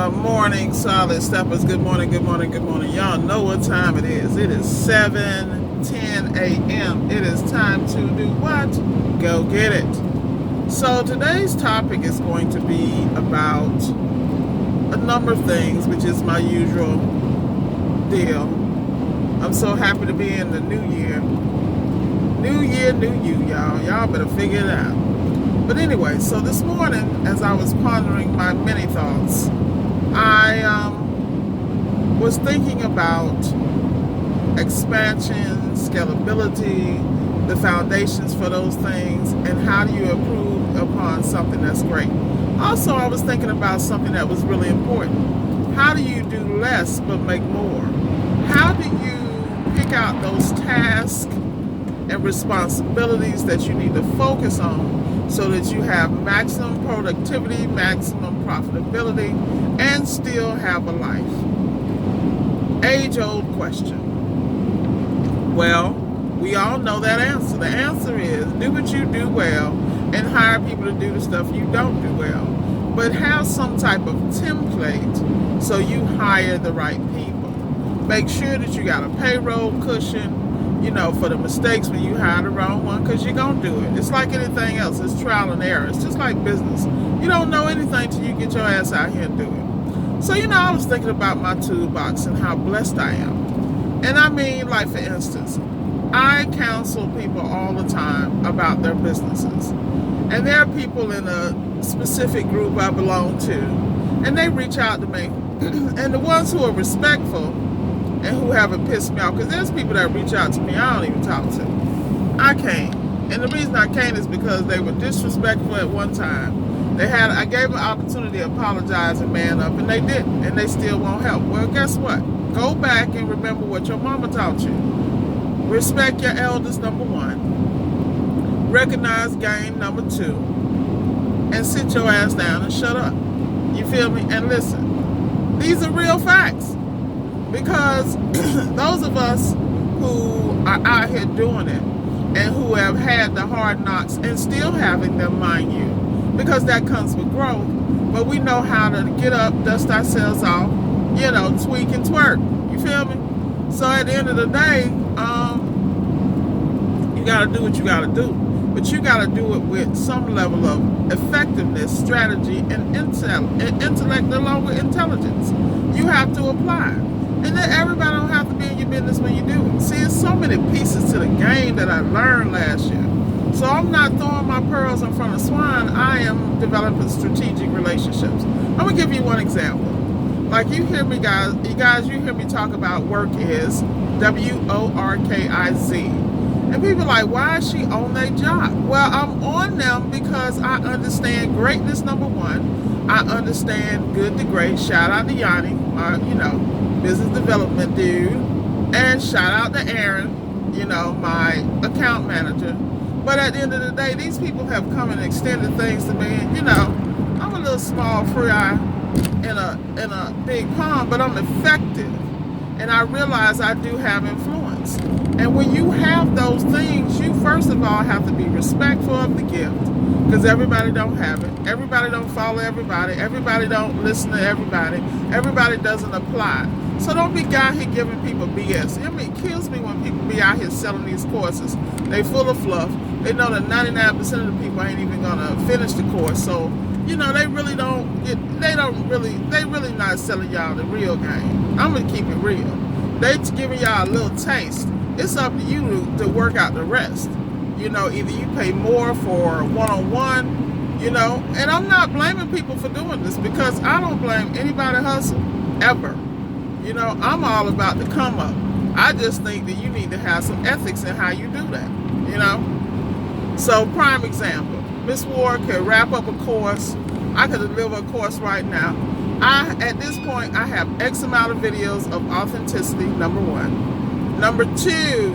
Good morning, Solid Steppers. Good morning, good morning, good morning. Y'all know what time it is. It is 7:10 a.m. It is time to do what? Go get it. So today's topic is going to be about a number of things, which is my usual deal. I'm so happy to be in the new year. New year, new you, y'all. Y'all better figure it out. But anyway, so this morning, as I was pondering my many thoughts, I was thinking about expansion, scalability, the foundations for those things, and how do you improve upon something that's great. Also, I was thinking about something that was really important. How do you do less but make more? How do you pick out those tasks and responsibilities that you need to focus on so that you have maximum productivity, maximum profitability, and still have a life? Age-old question. Well, we all know that answer. The answer is do what you do well and hire people to do the stuff you don't do well. But have some type of template so you hire the right people. Make sure that you got a payroll cushion, for the mistakes when you hire the wrong one, because you're going to do it. It's like anything else. It's trial and error. It's just like business. You don't know anything till you get your ass out here and do it. So, I was thinking about my toolbox and how blessed I am. And I mean, like, for instance, I counsel people all the time about their businesses. And there are people in a specific group I belong to, and they reach out to me. And the ones who are respectful and who haven't pissed me off, because there's people that reach out to me I don't even talk to. I can't. And the reason I can't is because they were disrespectful at one time. I gave them an opportunity to apologize and man up, and they didn't, and they still won't help. Well, guess what? Go back and remember what your mama taught you. Respect your elders, number one. Recognize game, number two. And sit your ass down and shut up. You feel me? And listen. These are real facts. Because those of us who are out here doing it and who have had the hard knocks and still having them, mind you, because that comes with growth, but we know how to get up, dust ourselves off, tweak and twerk. You feel me? So at the end of the day, you got to do what you got to do. But you got to do it with some level of effectiveness, strategy, and intellect along with intelligence. You have to apply. And then everybody don't have to be in your business when you do it. See, there's so many pieces to the game that I learned last year. So I'm not throwing my pearls in front of swine. I am developing strategic relationships. I'm going to give you one example. Like you hear me, you hear me talk about work is WORKIZ. And people are like, why is she on that job? Well, I'm on them because I understand greatness, number one. I understand good to great. Shout out to Yanni, business development dude. And shout out to Aaron, my account manager. But at the end of the day, these people have come and extended things to me. And, I'm a little small fry in a big pond, but I'm effective. And I realize I do have influence. And when you have those things, you first of all have to be respectful of the gift, because everybody don't have it. Everybody don't follow everybody. Everybody don't listen to everybody. Everybody doesn't apply. So don't be out here giving people BS. It kills me when people be out here selling these courses. They full of fluff. They know that 99% of the people ain't even gonna finish the course. So, they really not selling y'all the real game. I'm gonna keep it real. They giving y'all a little taste. It's up to you to work out the rest. Either you pay more for one-on-one, and I'm not blaming people for doing this, because I don't blame anybody hustle, ever. I'm all about the come up. I just think that you need to have some ethics in how you do that, So, prime example, Miss Ward could wrap up a course. I could deliver a course right now. At this point, I have X amount of videos of authenticity, number one. Number two,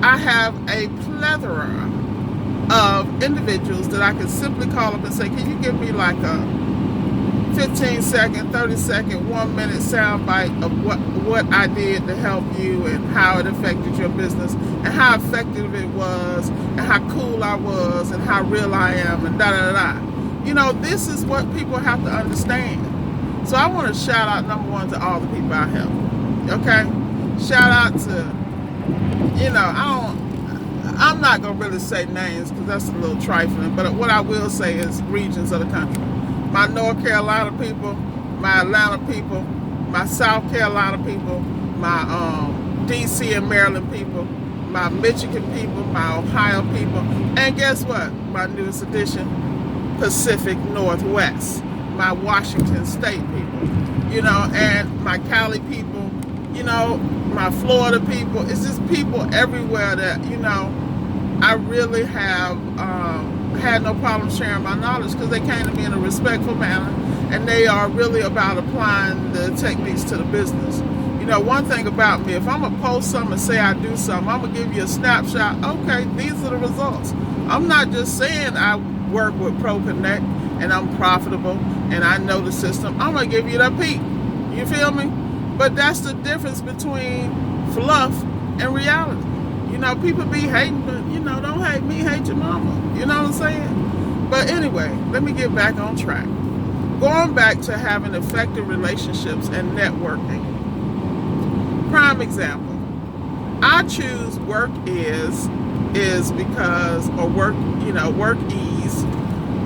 I have a plethora of individuals that I can simply call up and say, can you give me like a 15-second, 30-second, 1-minute soundbite of what I did to help you and how it affected your business and how effective it was and how cool I was and how real I am and da-da-da-da. This is what people have to understand. So I want to shout out, number one, to all the people I help. Okay? Shout out to, I'm not going to really say names because that's a little trifling, but what I will say is regions of the country. My North Carolina people, my Atlanta people, my South Carolina people, my DC and Maryland people, my Michigan people, my Ohio people, and guess what? My newest addition, Pacific Northwest, my Washington State people, and my Cali people, my Florida people. It's just people everywhere that, I really have had no problem sharing my knowledge because they came to me in a respectful manner, and they are really about applying the techniques to the business. One thing about me, if I'm going to post something and say I do something, I'm going to give you a snapshot. Okay, these are the results. I'm not just saying I work with ProConnect and I'm profitable and I know the system. I'm going to give you the peak. You feel me? But that's the difference between fluff and reality. People be hating, but, don't hate me, hate your mama. You know what I'm saying? But anyway, let me get back on track. Going back to having effective relationships and networking. Prime example. I choose WorkIz because, or WorkEase,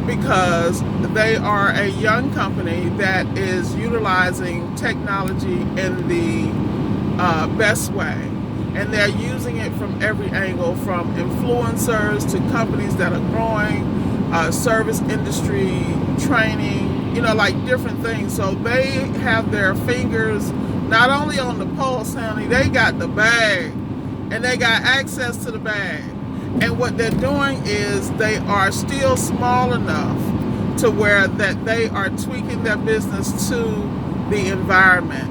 because they are a young company that is utilizing technology in the best way. And they're using it from every angle, from influencers to companies that are growing, service industry, training, like different things. So they have their fingers not only on the pulse, honey, they got the bag and they got access to the bag. And what they're doing is they are still small enough to where that they are tweaking their business to the environment.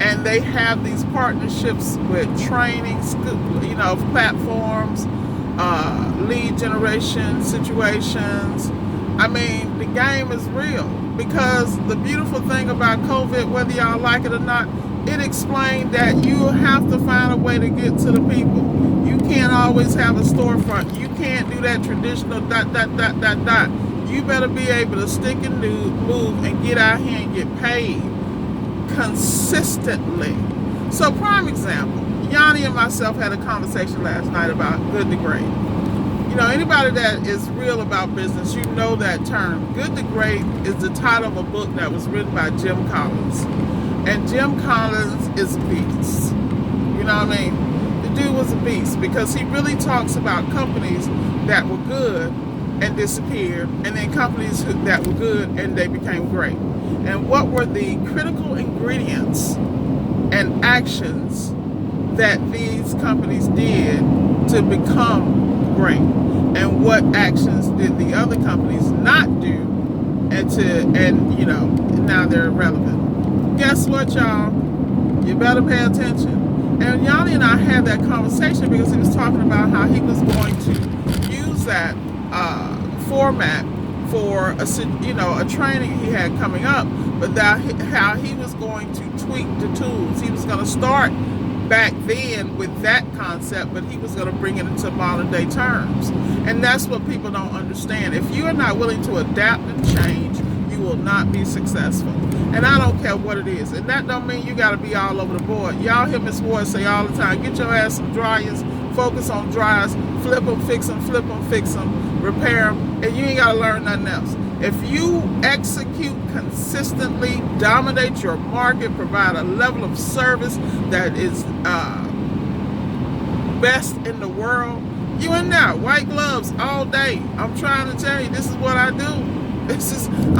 And they have these partnerships with training, platforms, lead generation situations. I mean, the game is real because the beautiful thing about COVID, whether y'all like it or not, it explained that you have to find a way to get to the people. You can't always have a storefront. You can't do that traditional ... You better be able to stick and move and get out here and get paid consistently. So prime example, Yanni and myself had a conversation last night about good to great. Anybody that is real about business, that term. Good to Great is the title of a book that was written by Jim Collins. And Jim Collins is a beast. You know what I mean? The dude was a beast because he really talks about companies that were good and disappeared, and then companies that were good and they became great. And what were the critical ingredients and actions that these companies did to become great, and what actions did the other companies not do, and now they're irrelevant. Guess what, y'all? You better pay attention. And Yanni and I had that conversation because he was talking about how he was going to use that format for a training he had coming up, but that how he was going to tweak the tools. He was going to start back then with that concept, but he was going to bring it into modern day terms. And that's what people don't understand. If you are not willing to adapt and change, you will not be successful. And I don't care what it is. And that don't mean you got to be all over the board. Y'all hear Miss Ward say all the time, get your ass some dryers, focus on dryers, flip them, fix them, repair them, and you ain't got to learn nothing else. If you execute consistently, dominate your market, provide a level of service that is best in the world, you in there, white gloves all day. I'm trying to tell you, this is what I do.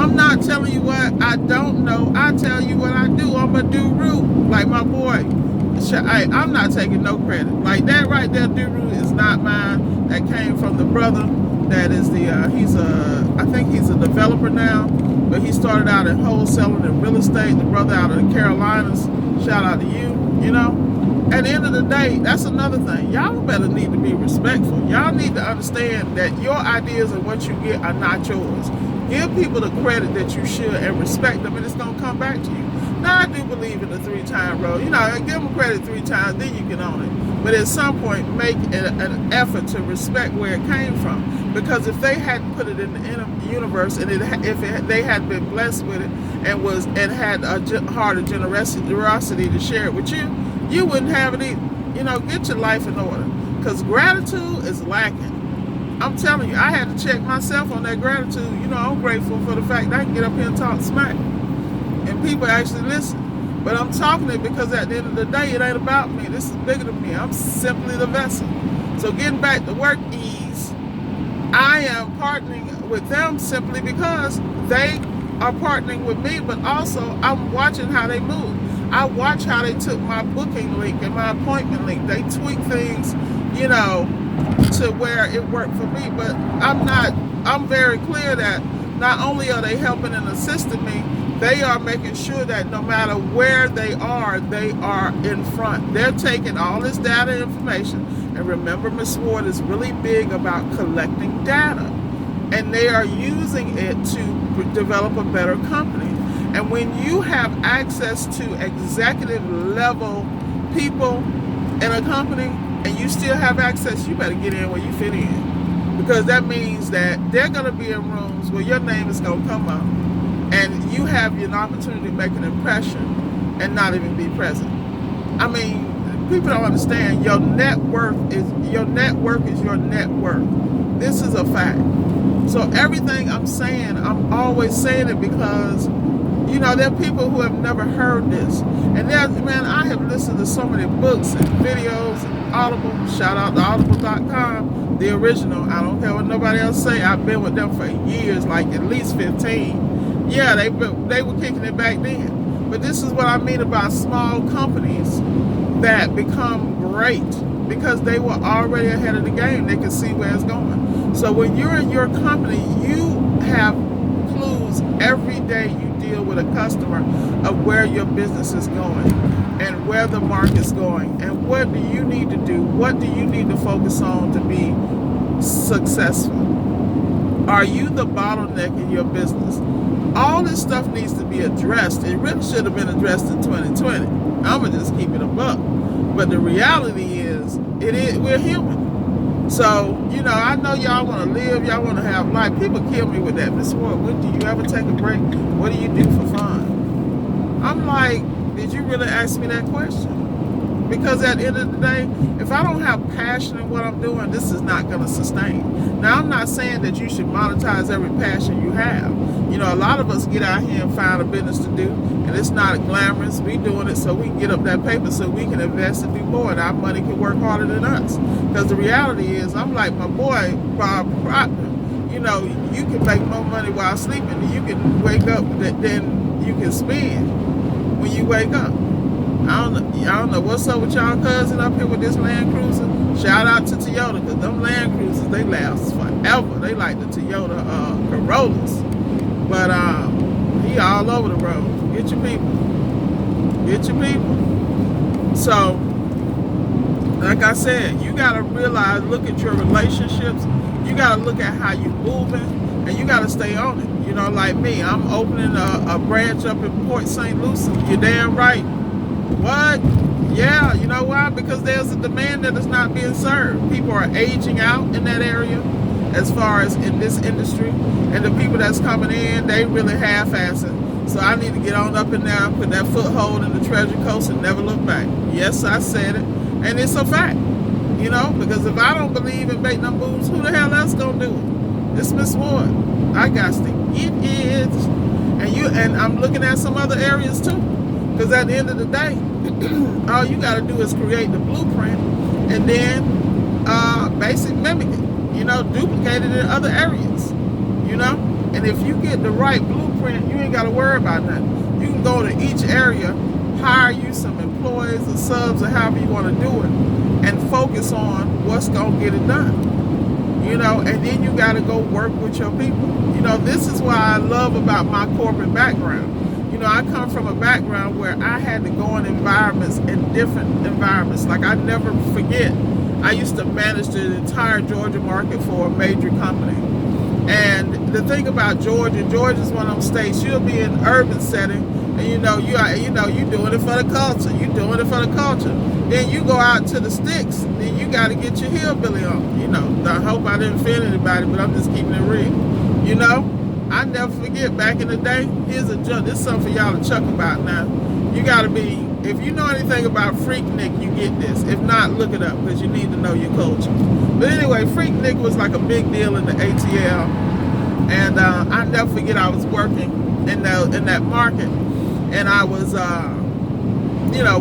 I'm not telling you what I don't know. I tell you what I do. I'm a do-roo, like my boy. I'm not taking no credit. Like that right there, do-roo is not mine. That came from the brother that is I think he's a developer now, but he started out in wholesaling and real estate. The brother out of the Carolinas, shout out to you, At the end of the day, that's another thing. Y'all better need to be respectful. Y'all need to understand that your ideas and what you get are not yours. Give people the credit that you should and respect them, and it's going to come back to you. Now, I do believe in the 3-time rule. Give them credit 3 times, then you can own it. But at some point, make an effort to respect where it came from. Because if they hadn't put it in the universe, and they had been blessed with it and had a heart of generosity to share it with you, you wouldn't have it either. You know, get your life in order, because gratitude is lacking. I'm telling you, I had to check myself on that gratitude. You know, I'm grateful for the fact that I can get up here and talk smack, and people actually listen. But I'm talking it because at the end of the day, it ain't about me. This is bigger than me. I'm simply the vessel. So getting back to work ease, I am partnering with them simply because they are partnering with me, but also I'm watching how they move. I watch how they took my booking link and my appointment link. They tweak things, you know, to where it worked for me. But I'm very clear that not only are they helping and assisting me, they are making sure that no matter where they are in front. They're taking all this data information. And remember, Ms. Ward is really big about collecting data. And they are using it to develop a better company. And when you have access to executive level people in a company and you still have access, you better get in where you fit in. Because that means that they're going to be in rooms where your name is going to come up and you have an opportunity to make an impression and not even be present. I mean, people don't understand your net worth is your net worth. This is a fact. So everything I'm saying, I'm always saying it because, you know, there are people who have never heard this. And man, I have listened to so many books and videos and Audible. Shout out to audible.com, the original. I don't care what nobody else say. I've been with them for years, like at least 15. Yeah, they were kicking it back then. But this is what I mean about small companies that become great because they were already ahead of the game. They can see where it's going. So when you're in your company, you have clues every day you deal with a customer of where your business is going and where the market's going and what do you need to do, what do you need to focus on to be successful. Are you the bottleneck in your business? All this stuff needs to be addressed. It really should have been addressed in 2020. I'm gonna just keep it a buck. But the reality is, we're human. So, you know, I know y'all want to live, y'all want to have life. People kill me with that. Ms. Ward, when do you ever take a break? What do you do for fun? I'm like, did you really ask me that question? Because at the end of the day, if I don't have passion in what I'm doing, this is not going to sustain. Now, I'm not saying that you should monetize every passion you have. You know, a lot of us get out here and find a business to do, and it's not glamorous. We doing it so we can get up that paper so we can invest and do more, and our money can work harder than us. Because the reality is, I'm like my boy, Bob Proctor. You know, you can make more money while sleeping. You can wake up than you can spend when you wake up. I don't know what's up with y'all cousin up here with this Land Cruiser. Shout out to Toyota, because them Land Cruisers, they last forever. They like the Toyota Corollas. But he all over the road. Get your people. Get your people. So, like I said, you got to realize, look at your relationships. You got to look at how you moving, and you got to stay on it. You know, like me, I'm opening a branch up in Port St. Lucie. You're damn right. What? Yeah, you know why? Because there's a demand that is not being served. People are aging out in that area as far as in this industry. And the people that's coming in, they really half-ass it. So I need to get on up in there, put that foothold in the Treasure Coast and never look back. Yes, I said it. And it's a fact. You know, because if I don't believe in making them moves, who the hell else gonna do it? It's Ms. Ward. I got to get it. And I'm looking at some other areas too. Because at the end of the day, all you got to do is create the blueprint and then basically mimic it, you know, duplicate it in other areas, you know. And if you get the right blueprint, you ain't got to worry about nothing. You can go to each area, hire you some employees or subs or however you want to do it, and focus on what's going to get it done, you know. And then you got to go work with your people. You know, this is why I love about my corporate background. You know, I come from a background where I had to go in environments, in different environments. Like, I never forget, I used to manage the entire Georgia market for a major company. And the thing about Georgia's one of those states. You'll be in an urban setting, and you doing it for the culture. You doing it for the culture. Then you go out to the sticks, then you got to get your hillbilly on. I hope I didn't offend anybody, but I'm just keeping it real. I never forget back in the day. Here's a joke. This is something for y'all to chuckle about now. You got to be. If you know anything about Freaknik, you get this. If not, look it up because you need to know your culture. But anyway, Freaknik was like a big deal in the ATL, and I never forget I was working in that market, and I was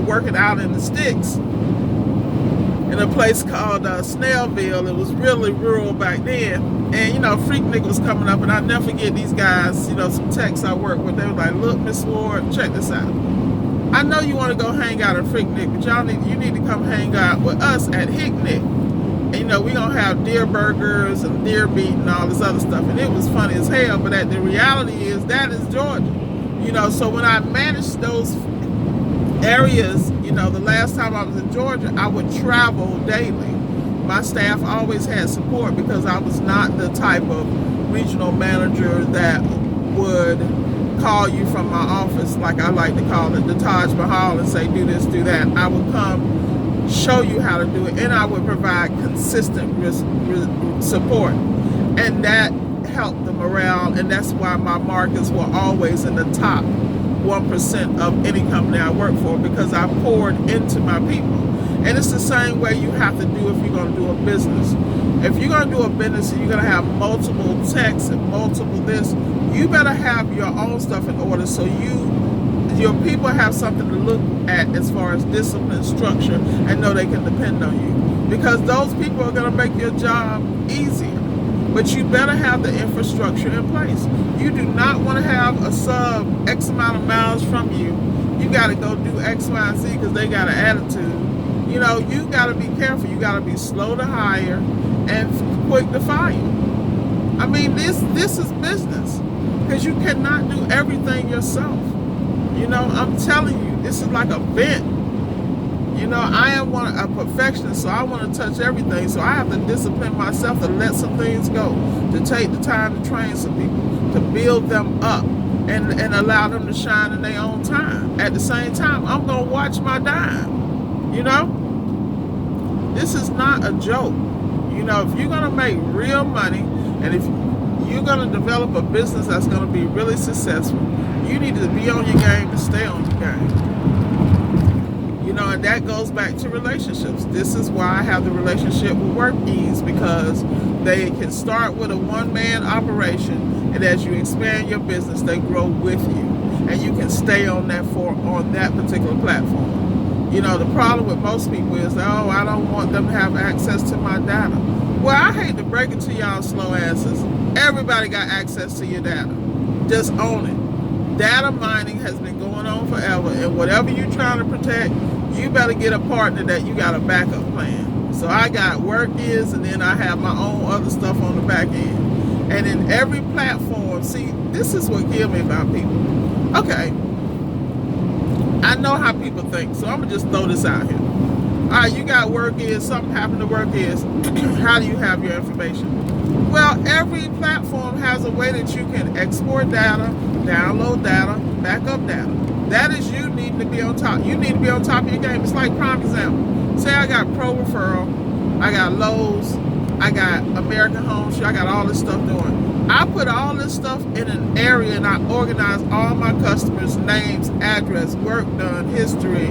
working out in the sticks in a place called Snellville. It was really rural back then, and Freaknik was coming up, and I never forget these guys. Some techs I worked with, they were like, "Look, Miss Ward, check this out. I know you want to go hang out at Freaknik, but you need to come hang out with us at Hicknick. And we gonna have deer burgers and deer meat and all this other stuff." And it was funny as hell, but the reality is that is Georgia. So when I managed those areas, the last time I was in Georgia, I would travel daily. My staff always had support because I was not the type of regional manager that would call you from my office, like I like to call it, the Taj Mahal, and say, do this, do that. I would come, show you how to do it, and I would provide consistent support. And that helped the morale, and that's why my markets were always in the top 1% of any company I work for, because I poured into my people. And it's the same way you have to do if you're going to do a business. If you're going to do a business and you're going to have multiple techs and multiple this, you better have your own stuff in order so your people have something to look at as far as discipline, structure, and know they can depend on you. Because those people are going to make your job easier. But you better have the infrastructure in place. You do not want to have a sub X amount of miles from you. You got to go do X, Y, and Z because they got an attitude. You got to be careful. You got to be slow to hire and quick to fire. I mean, this is business because you cannot do everything yourself. I'm telling you, this is like a vent. I am a perfectionist, so I want to touch everything. So I have to discipline myself to let some things go, to take the time to train some people, to build them up, and allow them to shine in their own time. At the same time, I'm going to watch my dime. This is not a joke. If you're going to make real money, and if you're going to develop a business that's going to be really successful, you need to be on your game to stay on your game. And that goes back to relationships. This is why I have the relationship with WorkEase, because they can start with a one-man operation, and as you expand your business, they grow with you, and you can stay on that particular platform. The problem with most people is, I don't want them to have access to my data. Well, I hate to break it to y'all slow asses. Everybody got access to your data. Just own it. Data mining has been going on forever, and whatever you're trying to protect, you better get a partner that you got a backup plan. So I got WorkEase, and then I have my own other stuff on the back end. And in every platform, see, this is what kills me about people. Okay, I know how people think, so I'm going to just throw this out here. All right, you got WorkEase, something happened to WorkEase. How do you have your information? Well, every platform has a way that you can export data, download data, backup data. That is you needing to be on top. You need to be on top of your game. It's like, prime example. Say I got Pro Referral, I got Lowe's, I got American Home Show, I got all this stuff doing. I put all this stuff in an area, and I organize all my customers' names, address, work done, history.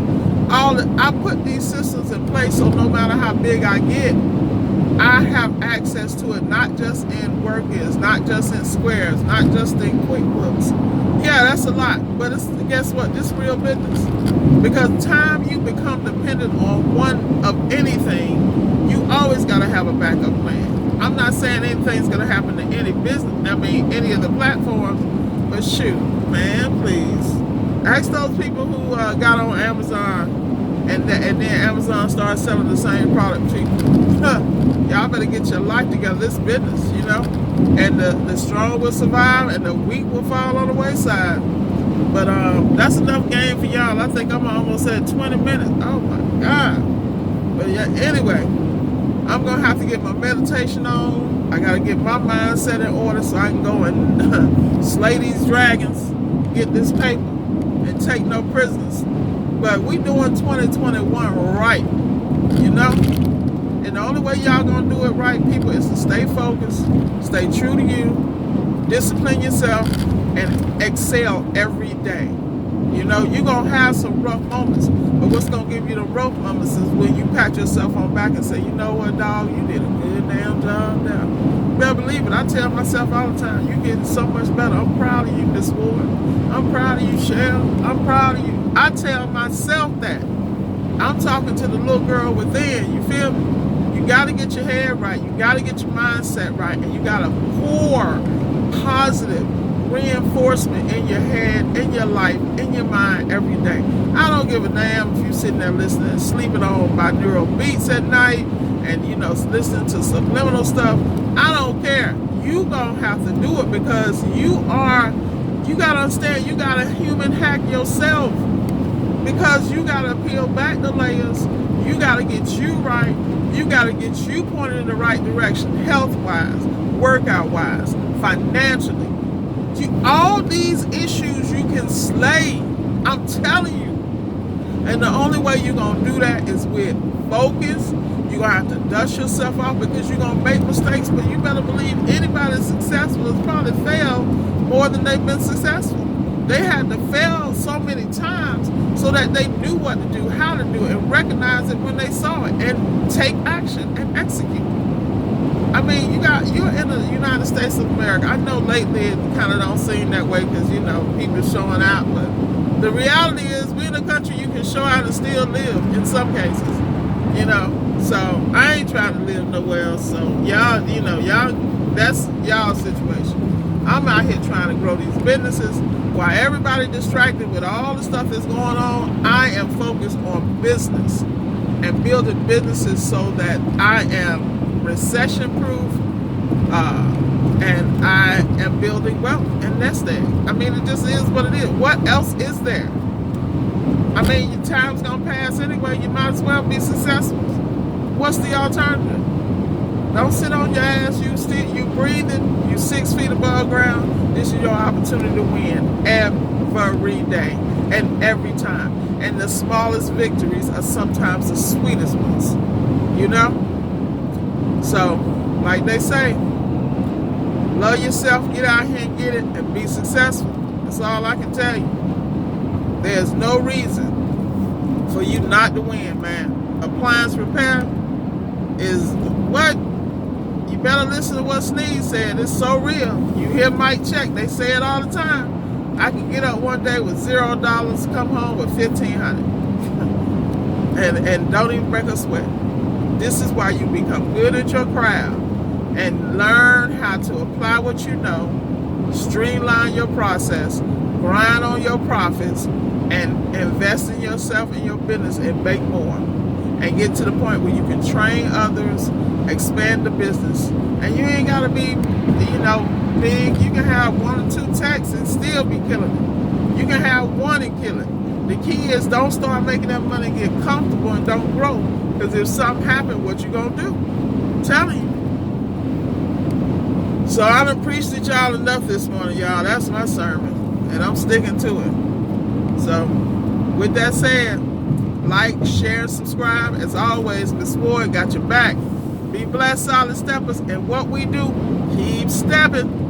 I put these systems in place so no matter how big I get, I have access to it, not just in WorkEase, not just in Squares, not just in QuickBooks. Yeah, that's a lot, but guess what? This is real business. Because time you become dependent on one of anything, you always got to have a backup plan. I'm not saying anything's going to happen to any business, any of the platforms, but shoot, man, please. Ask those people who got on Amazon and then Amazon started selling the same product to you. Y'all better get your life together. This business, and the strong will survive and the weak will fall on the wayside. But that's enough game for y'all. I think I'm almost at 20 minutes. Oh my God. But yeah, anyway, I'm going to have to get my meditation on. I got to get my mindset in order so I can go and slay these dragons, get this paper, and take no prisoners. But we doing 2021 right, you know? And the only way y'all going to do it right, people, is to stay focused, stay true to you, discipline yourself, and excel every day. You know, you're going to have some rough moments, but what's going to give you the rough moments is when you pat yourself on the back and say, you know what, dog, you did a good damn job now. You better believe it. I tell myself all the time, you're getting so much better. I'm proud of you, Miss Ward. I'm proud of you, Cheryl. I'm proud of you. I tell myself that. I'm talking to the little girl within, you feel me? You got to get your head right. You got to get your mindset right. And you got to pour positive reinforcement in your head, in your life, in your mind every day. I don't give a damn if you're sitting there listening and sleeping on binaural beats at night and, you know, listening to subliminal stuff. I don't care. You gonna have to do it because you gotta understand, you gotta human hack yourself because you gotta peel back the layers. You gotta get you right. You gotta get you pointed in the right direction, health-wise, workout-wise, financially. All these issues you can slay, I'm telling you. And the only way you're going to do that is with focus. You're going to have to dust yourself off because you're going to make mistakes, but you better believe anybody that's successful has probably failed more than they've been successful. They had to fail so many times so that they knew what to do, how to do it, and recognize it when they saw it, and take action and execute. I mean, you're in the United States of America. I know lately it kind of don't seem that way because, you know, people showing out. But the reality is we're in a country you can show out and still live in some cases, you know. So I ain't trying to live nowhere else. So y'all, you know, that's y'all's situation. I'm out here trying to grow these businesses while everybody distracted with all the stuff that's going on. I am focused on business and building businesses so that I am recession proof, and I am building wealth and nest egg. I mean, it just is what it is. What else is there? I mean, your time's gonna pass anyway. You might as well be successful. What's the alternative? Don't sit on your ass. You breathing. You 6 feet above ground. This is your opportunity to win every day and every time. And the smallest victories are sometimes the sweetest ones. You know. So, like they say, love yourself, get out here and get it, and be successful. That's all I can tell you. There's no reason for you not to win, man. Appliance repair is what? You better listen to what Sneeze said. It's so real. You hear Mike Check, they say it all the time. I can get up one day with $0, come home with $1,500. and don't even break a sweat. This is why you become good at your craft and learn how to apply what you know, streamline your process, grind on your profits, and invest in yourself and your business and make more. And get to the point where you can train others, expand the business. And you ain't got to be, you know, big. You can have 1 or 2 techs and still be killing it. You can have 1 and kill it. The key is don't start making that money get comfortable and don't grow. Because if something happens, what you gonna do? I'm telling you. So I done preached to y'all enough this morning, y'all. That's my sermon. And I'm sticking to it. So, with that said, like, share, subscribe. As always, Miss Ward got your back. Be blessed, solid steppers. And what we do, keep stepping.